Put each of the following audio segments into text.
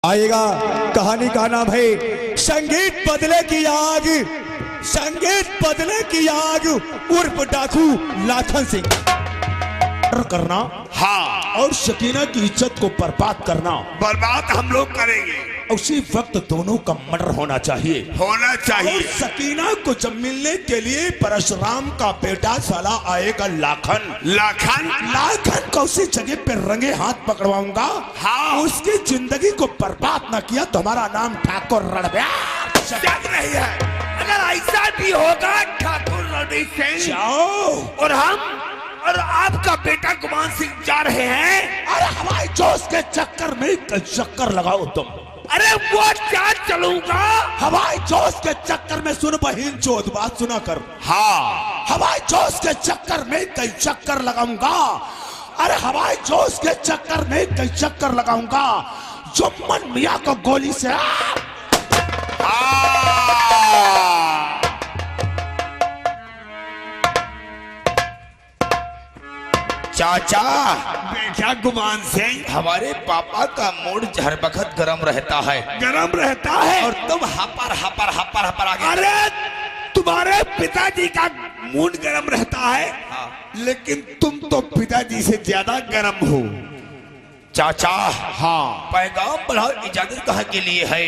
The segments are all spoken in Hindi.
आएगा। कहानी का नाम है संगीत बदले की आग। संगीत बदले की आग उर्फ डाकू लाखन सिंह करना, हाँ, और शकीना की इज्जत को बर्बाद करना। बर्बाद हम लोग करेंगे। उसी वक्त दोनों का मर्डर होना चाहिए। होना चाहिए। और सकीना को जब मिलने के लिए परशुराम का बेटा साला आएगा लाखन। लाखन लाखन को उसी जगह पे रंगे हाथ पकड़वाऊंगा। हाँ, उसकी जिंदगी को बर्बाद न किया तो हमारा नाम ठाकुर रणबीर जग नहीं है। अगर ऐसा भी होगा ठाकुर रणबीर सिंह, जाओ। और हम और आपका बेटा गुमान सिंह जा रहे हैं। अरे हवाई जोश के चक्कर में चक्कर लगाओ तुम। अरे वो क्या चलूंगा। हवाई जोश के चक्कर में सुन बहिन चोद बात सुना कर। हाँ, हवाई जोश के चक्कर में कई चक्कर लगाऊंगा। अरे हवाई जोश के चक्कर में कई चक्कर लगाऊंगा। जुम्मन मियाँ को गोली से चाचा बेटा गुमान सिंह, हमारे पापा का मूड हर वक्त गर्म रहता है। गर्म रहता है और तुम हपर हपर हपर हपर आगे। अरे तुम्हारे पिताजी का मूड गर्म रहता है। हाँ। लेकिन तुम तो पिताजी से ज्यादा गर्म हो चाचा। हाँ, पैगाम बढ़ाओ। इजाजत कहाँ के लिए है?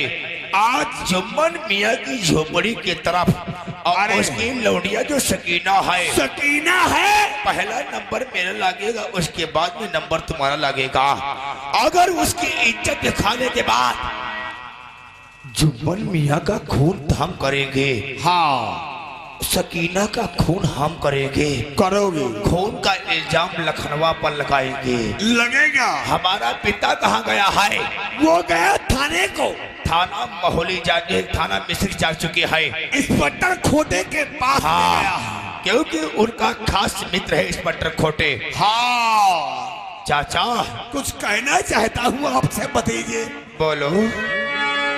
आज जुम्मन मियाँ की झोपड़ी की तरफ और उसकी लौड़िया जो सकीना है, पहला नंबर मेरा लगेगा, उसके बाद में नंबर तुम्हारा लगेगा। अगर उसकी इज्जत दिखाने के बाद जुम्मन मियाँ का खून हम करेंगे। हाँ, सकीना का खून हम करेंगे। करोगे? खून का इल्जाम लखनवा पर लगाएंगे। लगेगा। हमारा पिता कहाँ गया है? वो गया थाने को। थाना महोली जाके थाना मिस्री जा चुके हैं। इंस्पेक्टर खोटे के पास गया, क्योंकि उनका खास मित्र है इंस्पेक्टर खोटे। हाँ चाचा, कुछ कहना चाहता हूँ आपसे, बताइए। बोलो।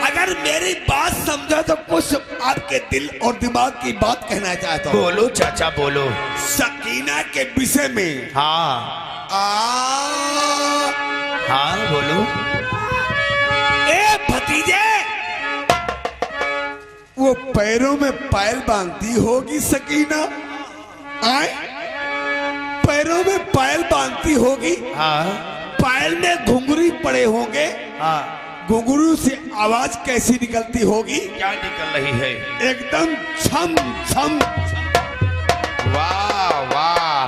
अगर मेरी बात समझो तो कुछ आपके दिल और दिमाग की बात कहना चाहता हूँ। बोलो चाचा, बोलो। सकीना के विषय में। हाँ हाँ, बोलो। ए भतीजे, वो पैरों में पायल बांधती होगी सकीना। आए, पैरों में पायल बांधती होगी। हाँ। पायल में घुंघरू पड़े होंगे। हाँ। घुंघरू से आवाज कैसी निकलती होगी? क्या निकल रही है? एकदम छम छम। वाह वाह,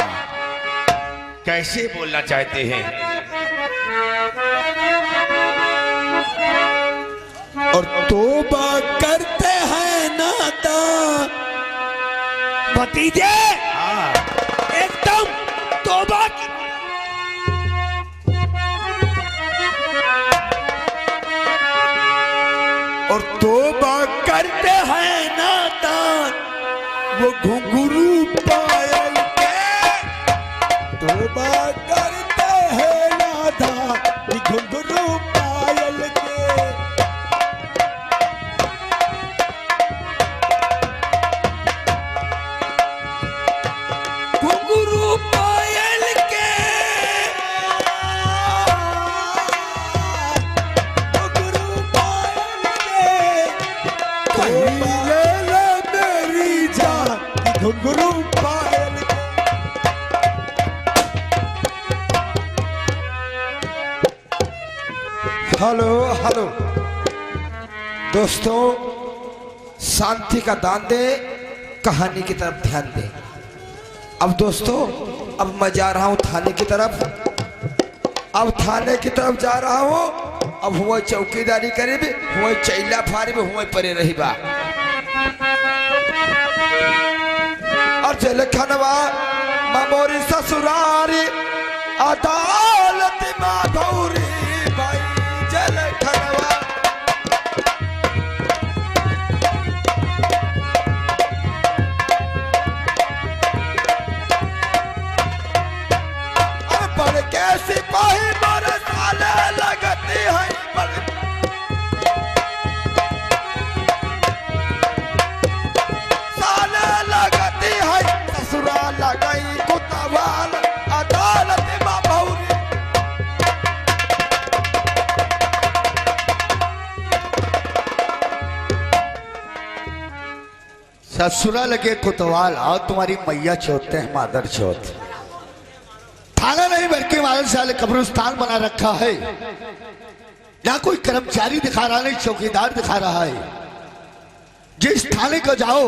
कैसे बोलना चाहते हैं? और तोबा करते हैं नाता भतीजे। हाँ, एकदम तोबा। और तोबा करते हैं नाता वो घुंघरू पायल के। तोबा करते हैं नाता वो घुंघरू पायल के। घुंघरू पायल के। घुंघरू पायल। हेलो हेलो दोस्तों, शांति का दान दे, कहानी की तरफ ध्यान दे। अब दोस्तों, अब मैं जा रहा हूं थाने की तरफ। अब थाने की तरफ जा रहा हूं। अब हुआ चौकीदारी करे भी, हुआ चैला फारे भी, हुआ परे रही बा। और जलखनवा ममोरी ससुरारी अदालत माधौरी भाई जलखनवा। पढ़ के सिपाही मोर साले लगती है। साले लगती है, ससुराल लगाई कुतवाल अदालत में भौरी। ससुरा लगे कोतवाल आओ तुम्हारी मैया चोतते हैं मादर चौथ। थाना नहीं बल्कि मादर साले कब्रिस्तान बना रखा है। यहाँ कोई कर्मचारी दिखा रहा नहीं, चौकीदार दिखा रहा है। जिस थाने को जाओ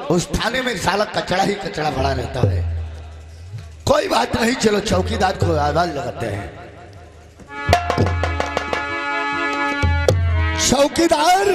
उस थाने में साला कचड़ा ही कचड़ा भरा रहता है। कोई बात नहीं, चलो चौकीदार को आवाज लगाते हैं। चौकीदार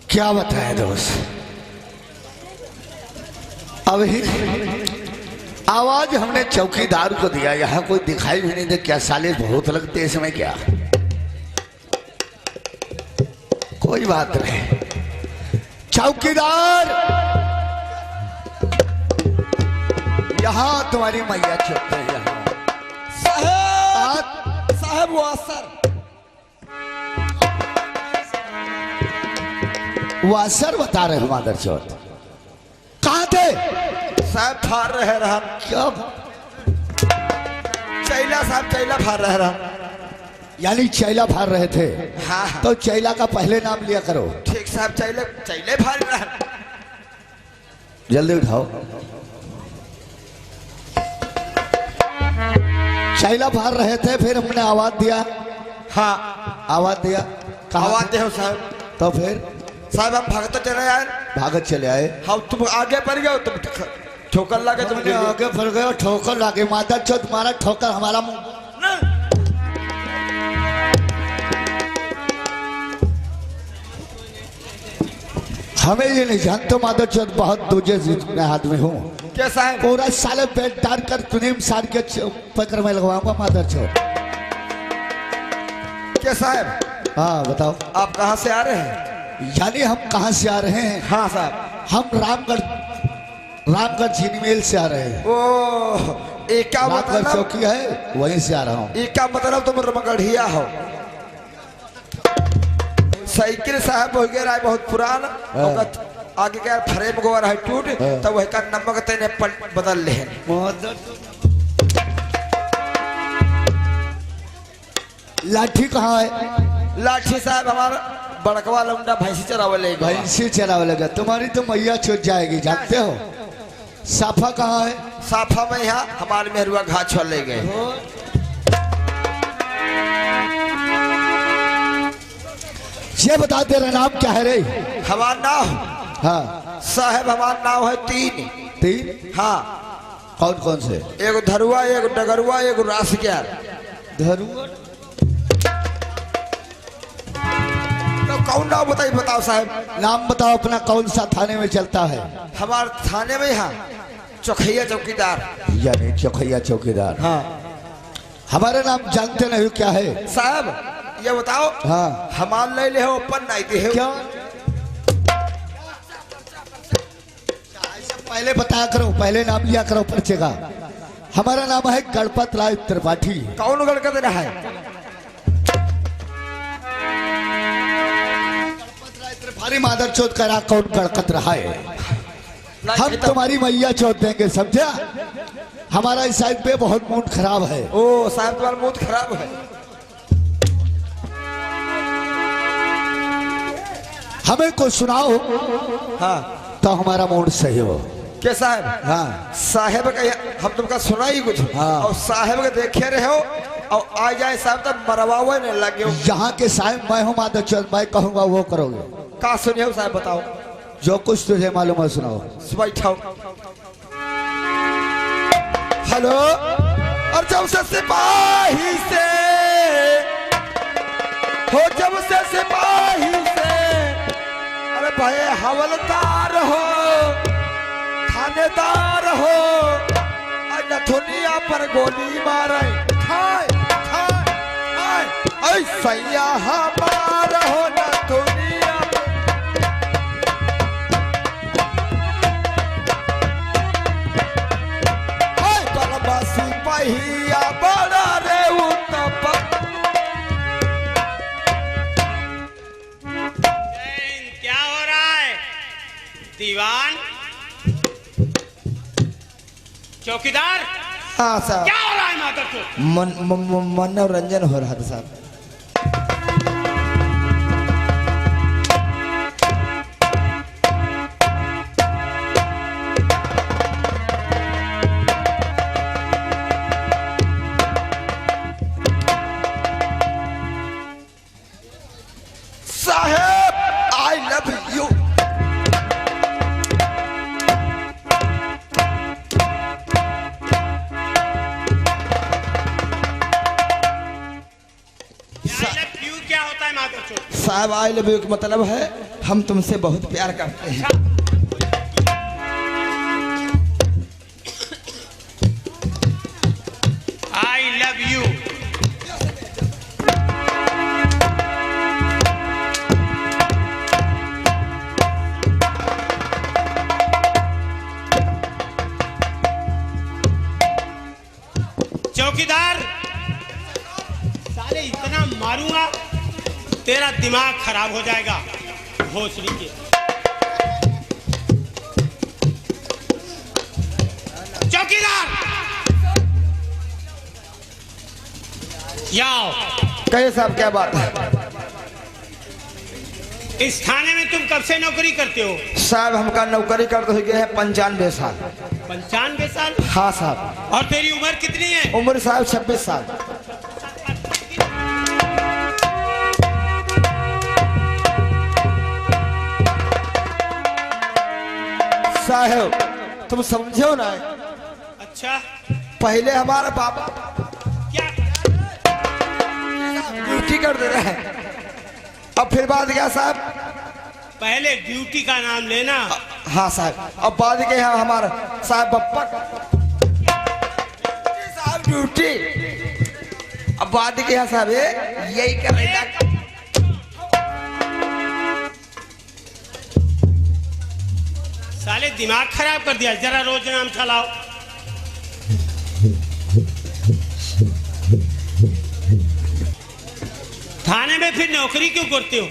क्या बताया दोस्त, अभी आवाज हमने चौकीदार को दिया, यहाँ कोई दिखाई भी नहीं दे। क्या साले बहुत लगते इसमें क्या? कोई बात नहीं। चौकीदार यहाँ तुम्हारी मैया चुपते हैं। यहाँ साहब साहब वासर बता रहे हो मादर चौथ। कहाँ थे साहब? फार रहे रहा। क्या? चैला साहब, चैला फार रहे रहा। यानी चैला फार रहे थे? हाँ हाँ। तो चैला का पहले नाम लिया करो। ठीक साहब, चैले चैले फार रहा। जल्दी उठाओ। चैला फार रहे थे, फिर हमने आवाज दिया। हाँ आवाज दिया। आवाज दे साहब। तो फिर साहब हम भागते चले आए। भागत चले आए। हम तुम आगे बढ़ गए, तुम ठोकर लगे, तुम आगे बढ़ गए, ठोकर लगे। मादर चौथ तुम्हारा ठोकर हमारा मुंह। हमें ये नहीं जानते मादर चौथ बहुत दूजे मैं आदमी हूँ। कैसा है? पूरा साले पेट डाल कर तुनीम सार के पकड़ में लगवाऊंगा मादर चौथ। कैसा है? हाँ बताओ। आप कहाँ से आ रहे हैं? यानी हम कहाँ से आ रहे हैं? हाँ साहब, हम रामगढ़ चीनी मिल से आ रहे हैं। ओ एक का रामगढ़ मतलब चौकी है, वहीं से आ रहा हूँ। एक का मतलब तुम रमगढ़िया हो। साइकिल साहब हो गया है बहुत पुराना। आगे क्या फ्रेम गोवर है टूट, तब वही का नमक तेने बदल ले। लाठी कहाँ है? लाठी साहब हमारा बड़कवा लौंडा भैंसी चरावले। भैंसी चरावे लगा। तुम्हारी तो मैया छूट जाएगी, जानते हो। साफा कहाँ है? साफा में यहाँ हमारे मेहरुआ घाट छोड़ ले गए। ये बता तेरा नाम क्या है रे? हमारा नाम? हाँ साहब हमारा नाम है तीन। तीन? हाँ। कौन कौन से? एक धरुआ, एक डगरुआ, एक रासग्यार। धरुआ? तो कौन नाम बताइए? बताओ साहब। नाम बताओ अपना, कौन सा थाने में चलता है? हमारे थाने में यहाँ चौखैया चौकीदार। यानी चौखैया चौकीदार। हाँ। हमारा नाम जानते नहीं हो क्या है? साहब ये बताओ। हाँ। हमार ले ले हो अपन नहीं दे हो। क्या? पहले बताया करो, पहले नाम लिया करो पर्चे का। हमारा नाम है गणपत राय त्रिपाठी। कौन गणपत रहा है? त्रिपाठी मादर चौथ करा कौन गणपत रहा है? हम तुम्हारी मैया चौथ देंगे, समझा? हमारा इस साइड पे बहुत मूड खराब है। ओ साहब तुम्हारा मूड खराब है। हमें कुछ सुनाओ। हाँ तो हमारा मूड सही हो। क्या साहब? हाँ। साहेब का हम तुमका सुना ही कुछ। हाँ। और साहेब के देखे रहे हो और आ जाए साहब तब मरवावा नहीं लगे हो। यहाँ के साहेब मैं हूँ मादर चौथ, मैं कहूँगा वो करोगे। का सुनिए हो साहब? बताओ जो कुछ तुझे मालूम है सुनाओ। बैठाओ। हेलो। और जब से सिपाही से हो, जब से सिपाही से, अरे भाई हवलदार हो, थानेदार हो, नथुनिया पर गोली मारे खाए खाए खाए। ऐसा हमार हो नथुनिया। सिपाहिया बड़ा रे उत्तप दीवान, चौकीदार, हाँ साहब। क्या हो रहा है माधर को? मनोरंजन हो रहा था साहब। साहब आई लव यू। क्या होता है माधर चौथ? साहब आई लव यू का मतलब है हम तुमसे बहुत प्यार करते हैं। I love you. चौकीदार, साले इतना मारूंगा तेरा दिमाग खराब हो जाएगा। भोसड़ी के चौकीदार, जाओ। कहिए साहब क्या बात है? इस थाने में तुम कब से नौकरी करते हो? साहब हमका नौकरी करते हुए है 95 साल। 95 साल? हाँ साहब। और तेरी उम्र कितनी है? उम्र साहब 26 साल। साहब तुम समझो ना। अच्छा, पहले हमारा पापा क्या? ड्यूटी कर दे रहे हैं। अब फिर बाद क्या साहब? पहले ड्यूटी का नाम लेना। हाँ साहब। अब बाद के यहाँ हमारा साहब पप्पा साहब ड्यूटी। अब बाद के यहाँ साहब यही करेगा। साले दिमाग खराब कर दिया। जरा रोज नाम चलाओ। थाने में फिर नौकरी क्यों करते हो?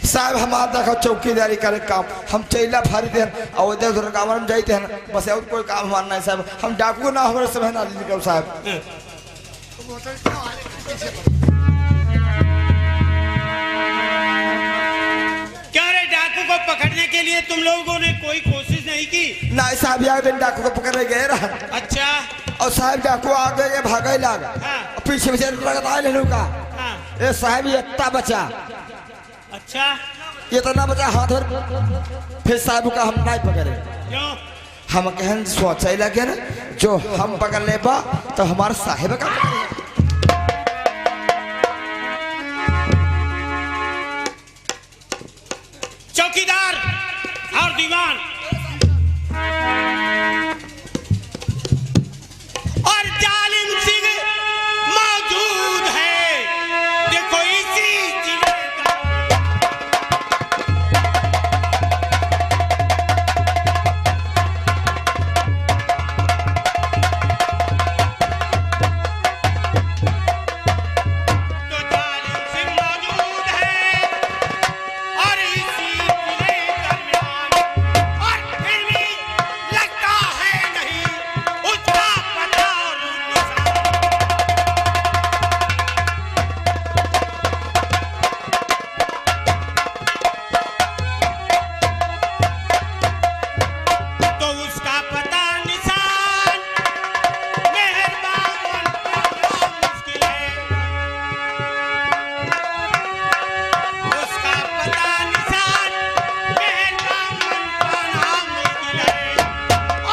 साहब हमारा देखो चौकीदारी करे काम हम चैला फारी थे और उधर उधर काम हम जाते हैं बस और कोई काम हमारा नहीं साहब। हम डाकू ना हमारे समय ना निकल साहब। क्या रे, डाकू को पकड़ने के लिए तुम लोगों ने कोई कोशिश नहीं की? नहीं साहब यार दिन डाकू को पकड़ने गए रहा। अच्छा। और साहब डाकू आ गए भागे लाग। हाँ। पीछे पीछे लगता है लेने का। हाँ। ये साहब ये इतना बचा। अच्छा, ये इतना बचा हाथ और फिर साहब का हम नहीं पकड़े। क्यों? हम कहन सोचे लगे ना जो हम पकड़ ले बा तो हमारे साहिब का चौकीदार और दीवान और जालिम सिंह मौजूद है। देखो इसी जिले का तो जालिम सिंह मौजूद है और इसी जिले दरमियान। और फिर भी लगता है नहीं उसका पता और निशान। तो उसका पता निशान मेहरबान बनना मुश्किल है। उसका पता निशान मेहरबान बनना मुश्किल है।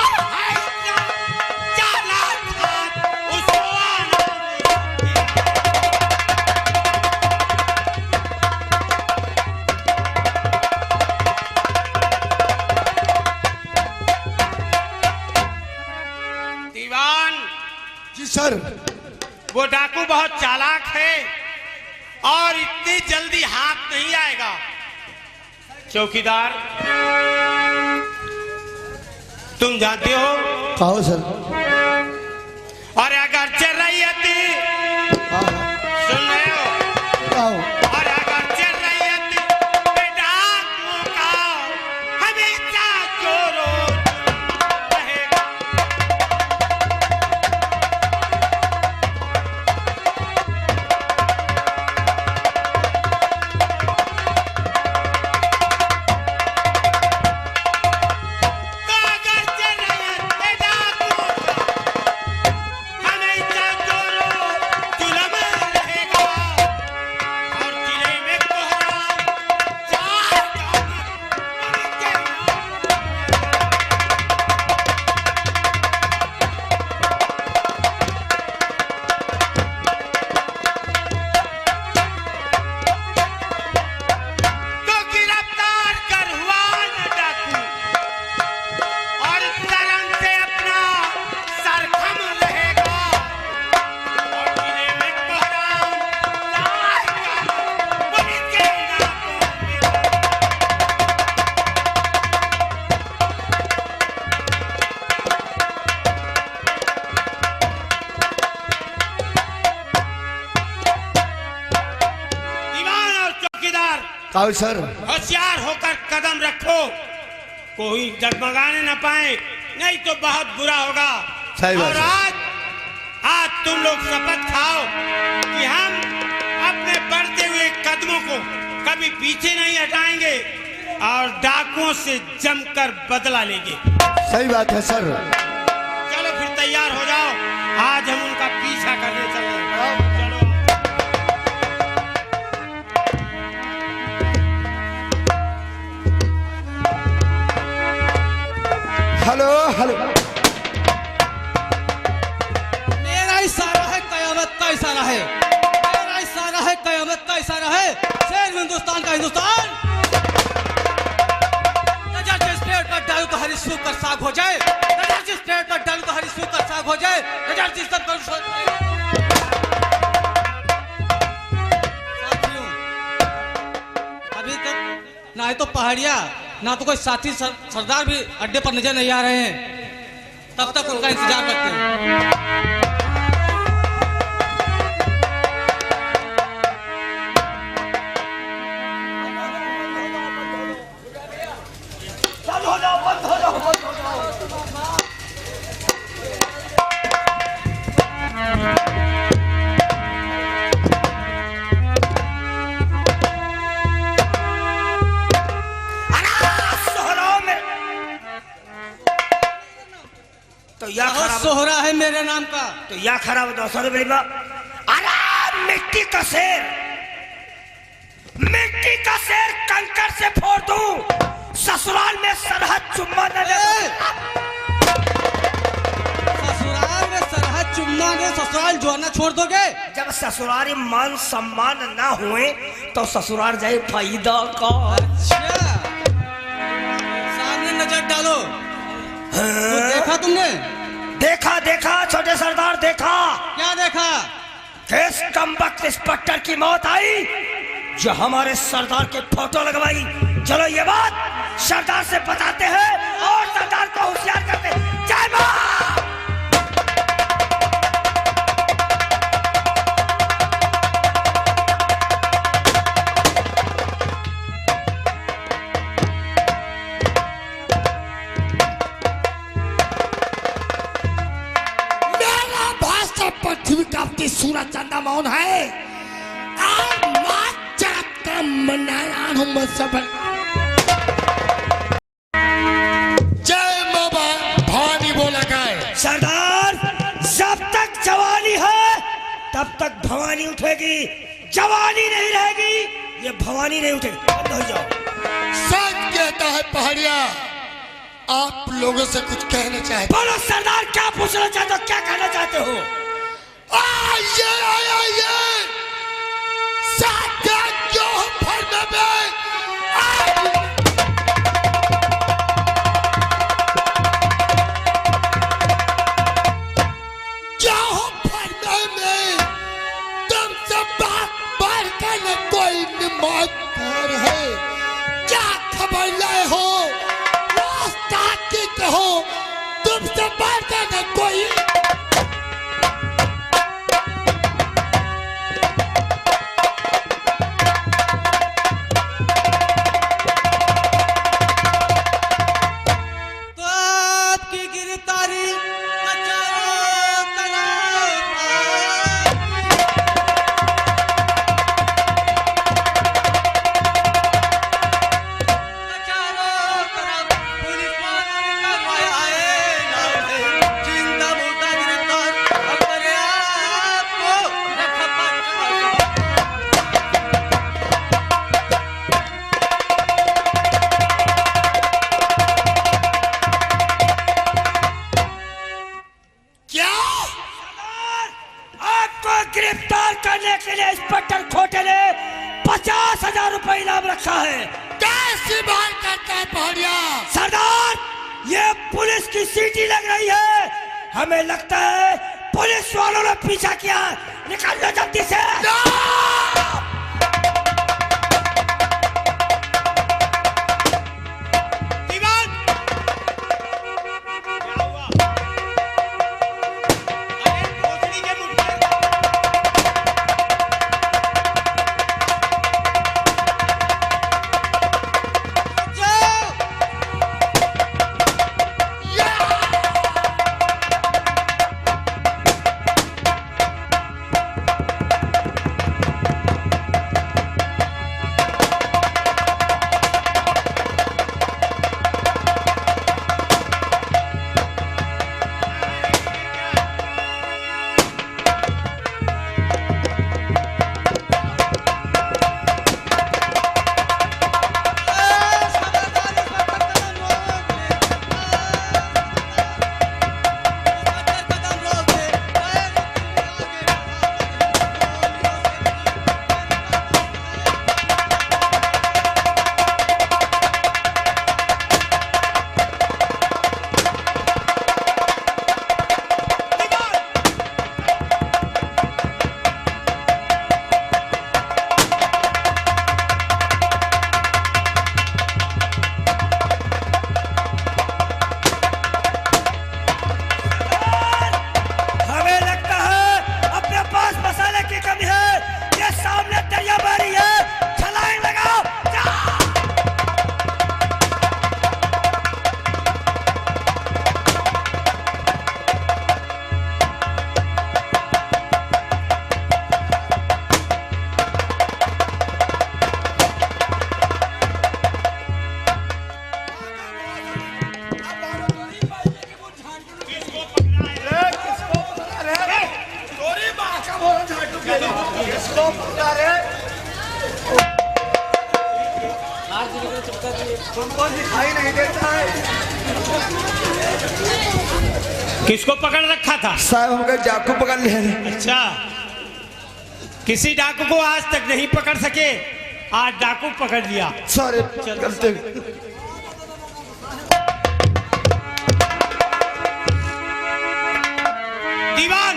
और है इतना चालाक हाथ उसको आना मुश्किल है। दीवान, जी सर। वो डाकू बहुत चालाक है और इतनी जल्दी हाथ नहीं आएगा। चौकीदार, तुम जानते हो कहो सर। और अगर चल रही थी, सुन रहे हो? कहो। और अगर चल रही थी बेटा का हमेशा कहो सर। होशियार होकर कदम रखो, कोई डगमगाने न पाए, नहीं तो बहुत बुरा होगा। सही बात और है। आज तुम लोग शपथ खाओ कि हम अपने बढ़ते हुए कदमों को कभी पीछे नहीं हटाएंगे और डाकुओं से जमकर बदला लेंगे। सही बात है सर। चलो फिर तैयार हो जाओ, आज हम उनका पीछा करने चल रहे हैं। चलो। Hello hello. मेरा इशारा है कयामत का इशारा है, मेरा इशारा है कयामत का इशारा है। शेर हिंदुस्तान का हिंदुस्तान, नजर जिस पेड़ पर डालू तो हरी सूख कर साग हो जाए, नजर जिस पेड़ पर डालू तो हरी सूख कर साग हो जाए, नजर जिस पर साथियों, अभी तक ना तो पहाड़िया ना तो कोई साथी सरदार भी अड्डे पर नजर नहीं आ रहे हैं। तब तक उनका इंतजार करते हैं। सोहरा है मेरे नाम का। तो या खराब दोस्तों अरे मिट्टी का शेर, मिट्टी का शेर कंकर से फोड़ दूं, ससुराल में सरहद चुम्मा न दे। ससुराल में सरहद चुम्मा दे, ससुराल जोड़ना छोड़ दोगे? जब ससुराली मान सम्मान ना हुए तो ससुराल जाए फायदा का। अच्छा, सामने नजर डालो। तो देखा तुमने? देखा देखा छोटे सरदार, देखा। क्या देखा? किस कमबख्त इंस्पेक्टर की मौत आई जो हमारे सरदार के फोटो लगवाई। चलो ये बात सरदार से बताते हैं और सरदार को होशियार करते हैं। जय मां। पृथ्वी का सूरज चंदा मौन है और का मनाया हूं सब। जय बाबा भवानी बोला गाय। सरदार, जब तक जवानी है तब तक भवानी उठेगी, जवानी नहीं रहेगी ये भवानी नहीं उठेगी। बंद हो जाओ। सच कहता है पहाड़िया, आप लोगों से कुछ कहना चाहते? बोलो सरदार, क्या पूछना चाहते हो, क्या कहना चाहते हो? क्या खबर लाए हो? रास्ता की कहो, तुमसे बात करना कोई। गिरफ्तार करने के लिए इंस्पेक्टर खोटे ने 50,000 रुपए इनाम रखा है। कैसी बात करता है पहाड़िया? सरदार, ये पुलिस की सीटी लग रही है, हमें लगता है पुलिस वालों ने पीछा किया। निकल लो जल्दी से। तुमको दिखाई नहीं देता है। किसको पकड़ रखा था? साहब हमको डाकू पकड़ लिया। अच्छा, किसी डाकू को आज तक नहीं पकड़ सके, आज डाकू पकड़ लिया। सॉरी गलती। दीवान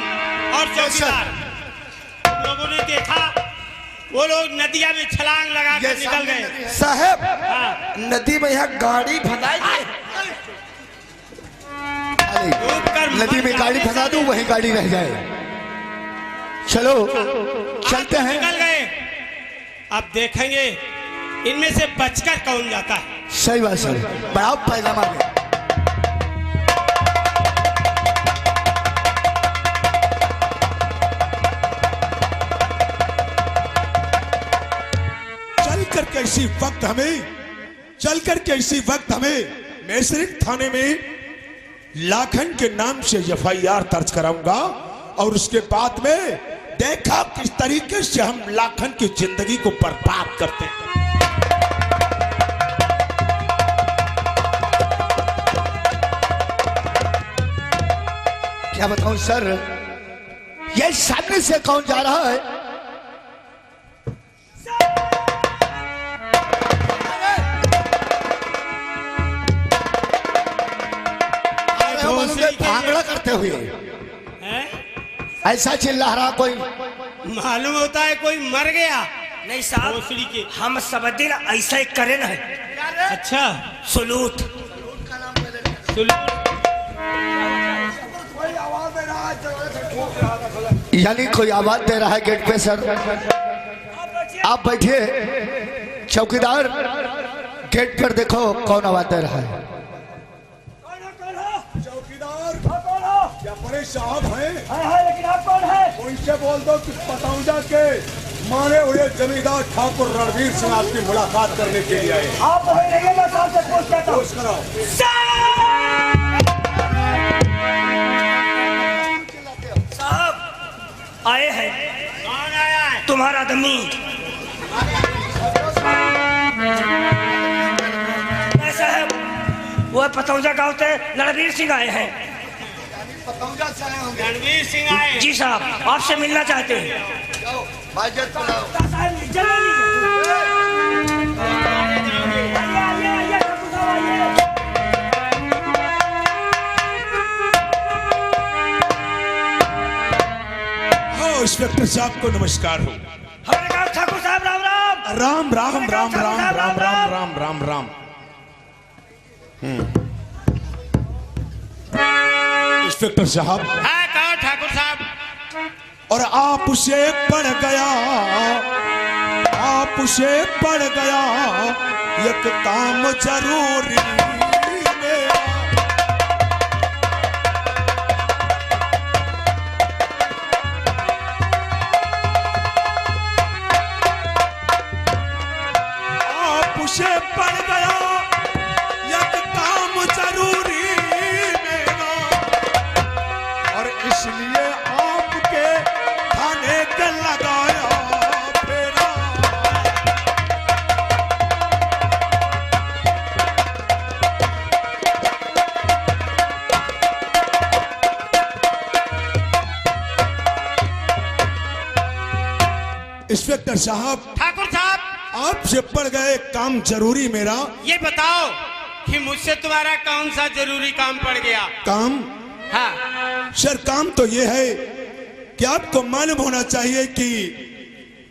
और चौकीदार, तुम लोगों ने देखा वो लोग नदिया में छलांग लगा कर निकल गए। साहब हाँ। नदी में यहाँ गाड़ी फंसाई है। नदी में गाड़ी फंसा दूं, वही गाड़ी रह जाए। चलो चलते हैं। निकल गए, अब देखेंगे इनमें से बचकर कौन जाता है। सही बात सर, बढ़ाओ पैजामा में। चलकर के इसी वक्त हमें मैसरिक थाने में लाखन के नाम से FIR दर्ज कराऊंगा और उसके बाद में देखा किस तरीके से हम लाखन की जिंदगी को बर्बाद करते हैं। क्या बताऊं सर, ये सामने से कौन जा रहा है? भांगड़ा करते हुए ऐसा चिल्ला रहा कोई। मालूम होता है कोई मर गया। नहीं साहब, के हम सब दिन ऐसा ही करे ना। अच्छा, सलूट। यानी कोई आवाज दे रहा है गेट पे सर। आप बैठिए चौकीदार, गेट पर देखो कौन आवाज दे रहा है। क्या बड़े साहब हैं? लेकिन आप कौन है? उनसे बोल दो कि पतौजा के मारे हुए जमींदार ठाकुर रणवीर सिंह आपकी मुलाकात करने के लिए आए। आप वही रहिए, मैं साहब से पूछ लेता हूँ। पूछ कराओ। साहब आए हैं। कौन आया है? तुम्हारा आदमी। साहब वो पतौजा गांव से रणवीर सिंह आए हैं। रणवीर सिंह आए? जी साहब, आपसे मिलना चाहते हैं। इंस्पेक्टर साहब को नमस्कार हो। हमारे गांव ठाकुर साहब राम राम। राम राम राम राम राम राम राम राम राम। इंस्पेक्टर साहब। हाँ, कहो ठाकुर साहब। और आप उसे पड़ गया, आप उसे पड़ गया एक काम जरूरी मेरा। आप उसे पड़ गया एक काम जरूरी मेरा, और इसलिए आपके थाने के लगाया फेरा। इंस्पेक्टर साहब। ठाकुर साहब, आपसे पड़ गए काम जरूरी मेरा। ये बताओ कि मुझसे तुम्हारा कौन सा जरूरी काम पड़ गया? काम? हाँ। सर काम तो ये है कि आपको मालूम होना चाहिए कि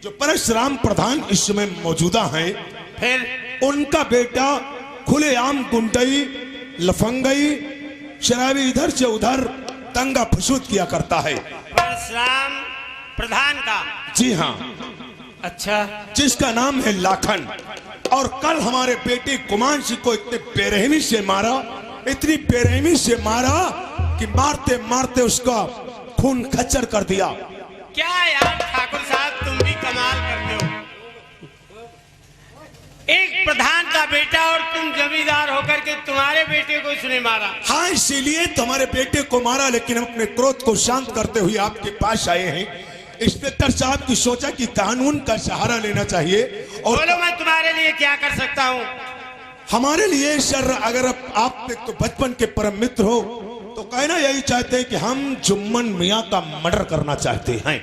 जो परशुराम प्रधान इस समय मौजूदा हैं, फिर उनका बेटा खुलेआम गुंडई, लफंगई, शराबी इधर से उधर दंगा फसूद किया करता है। परशुराम प्रधान का? जी हाँ। अच्छा। जिसका नाम है लाखन। और कल हमारे बेटे कुमान सिंह को इतने बेरहमी से मारा, इतनी बेरहमी से मारा कि मारते मारते उसका खून खच्चर कर दिया। क्या यार ठाकुर साहब, तुम भी कमाल करते हो। एक प्रधान का बेटा और तुम जमींदार होकर के तुम्हारे बेटे को इसने मारा। हाँ, इसीलिए तुम्हारे बेटे को मारा, लेकिन हम अपने क्रोध को शांत करते हुए आपके पास आए हैं इंस्पेक्टर साहब की सोचा कि कानून का सहारा लेना चाहिए। और बोलो मैं तुम्हारे लिए क्या कर सकता हूँ? हमारे लिए सर, अगर आप एक तो बचपन के परम मित्र हो तो कहना यही चाहते हैं कि हम जुम्मन मियाँ का मर्डर करना चाहते हैं।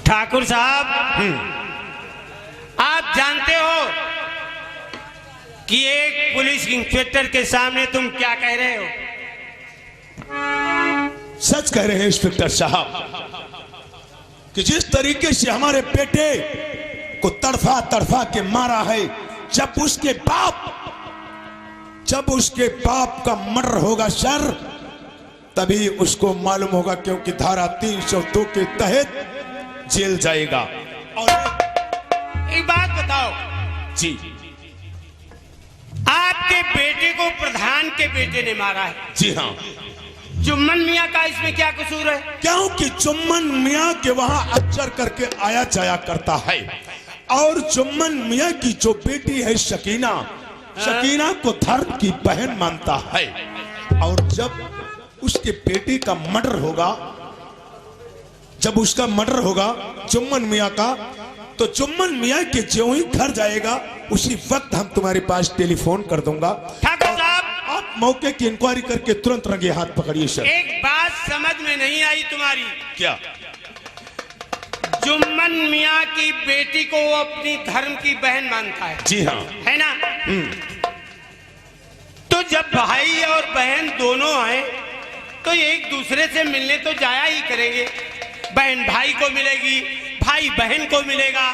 ठाकुर साहब, आप जानते हो कि एक पुलिस इंस्पेक्टर के सामने तुम क्या कह रहे हो? सच कह रहे हैं इंस्पेक्टर साहब कि जिस तरीके से हमारे बेटे को तड़फा तड़फा के मारा है, जब उसके बाप का मर्डर होगा सर, तभी उसको मालूम होगा, क्योंकि धारा 302 के तहत जेल जाएगा। और एक बात बताओ जी, आपके बेटे को प्रधान के बेटे ने मारा है। जी हाँ, जुम्मन मियाँ का इसमें क्या कसूर है? क्योंकि जुम्मन मियाँ के वहां अक्सर करके आया जाया करता है, और जुम्मन मियाँ की जो बेटी है शकीना, शकीना को धर्म की बहन मानता है। और जब उसके बेटी का मर्डर होगा, जब उसका मर्डर होगा जुम्मन मियाँ का, तो जुम्मन मियाँ के जो ही घर जाएगा उसी वक्त हम तुम्हारे पास टेलीफोन कर दूंगा। ठाकुर साहब, आप मौके की इंक्वायरी करके तुरंत रंगे हाथ पकड़िए सर। एक बात समझ में नहीं आई तुम्हारी। क्या? जुम्मन मियाँ की बेटी को वो अपनी धर्म की बहन मानता है? जी हाँ, है ना? तो जब भाई और बहन दोनों आए तो एक दूसरे से मिलने तो जाया ही करेंगे। बहन भाई को मिलेगी, भाई बहन को मिलेगा।